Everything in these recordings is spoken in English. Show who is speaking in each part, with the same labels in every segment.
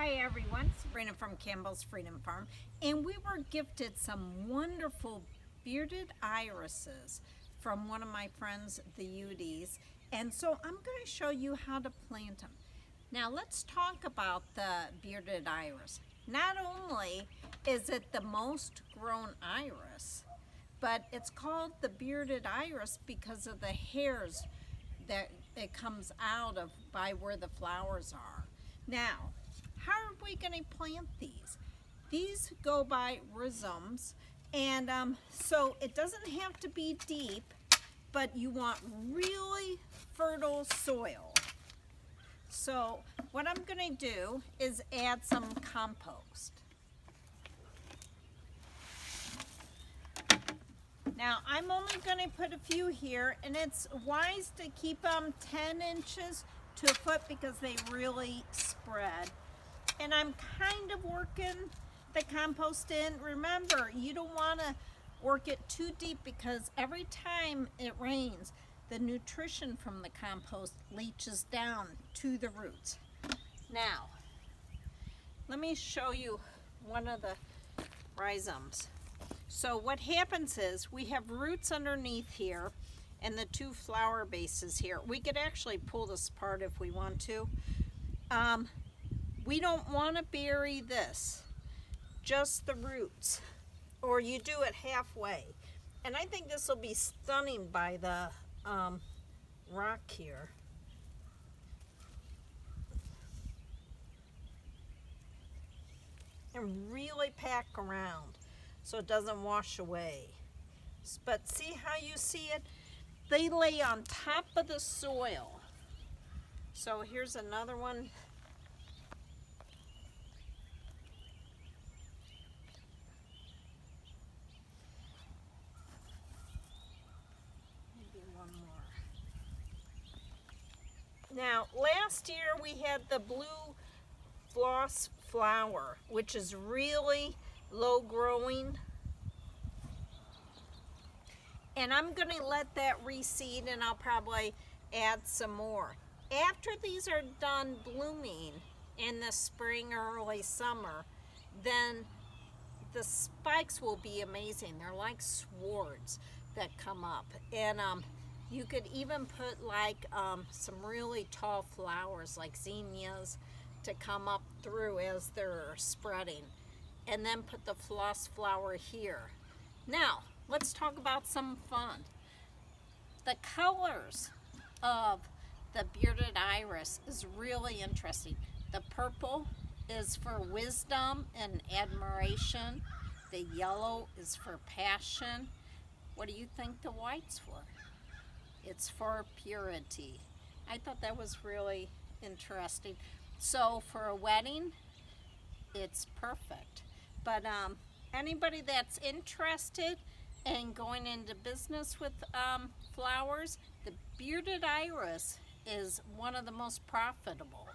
Speaker 1: Hi everyone, Sabrina from Campbell's Freedom Farm, and we were gifted some wonderful bearded irises from one of my friends, the Eudys, and so I'm going to show you how to plant them. Now let's talk about the bearded iris. Not only is it the most grown iris, but it's called the bearded iris because of the hairs that it comes out of by where the flowers are. Now, how are we going to plant these? These go by rhizomes, and so it doesn't have to be deep, but you want really fertile soil. So what I'm going to do is add some compost. Now I'm only going to put a few here, and it's wise to keep them 10 inches to a foot because they really spread. And I'm kind of working the compost in. Remember, you don't want to work it too deep because every time it rains, the nutrition from the compost leaches down to the roots. Now, let me show you one of the rhizomes. So what happens is we have roots underneath here and the two flower bases here. We could actually pull this apart if we want to. We don't want to bury this, just the roots, or you do it halfway. And I think this will be stunning by the rock here. And really pack around so it doesn't wash away. But see how you see it? They lay on top of the soil. So here's another one. Now, last year we had the blue floss flower, which is really low growing. And I'm going to let that reseed, and I'll probably add some more. After these are done blooming in the spring or early summer, then the spikes will be amazing. They're like swords that come up. And you could even put like some really tall flowers like zinnias to come up through as they're spreading. And then put the floss flower here. Now, let's talk about some fun. The colors of the bearded iris is really interesting. The purple is for wisdom and admiration. The yellow is for passion. What do you think the white's for? It's for purity. I thought that was really interesting. So for a wedding, it's perfect. But anybody that's interested in going into business with flowers, the bearded iris is one of the most profitable,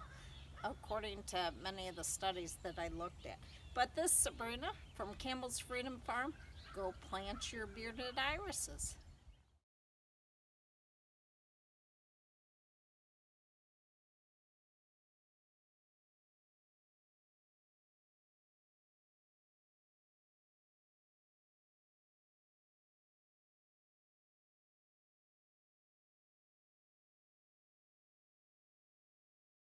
Speaker 1: according to many of the studies that I looked at. But this Sabrina from Campbell's Freedom Farm, go plant your bearded irises.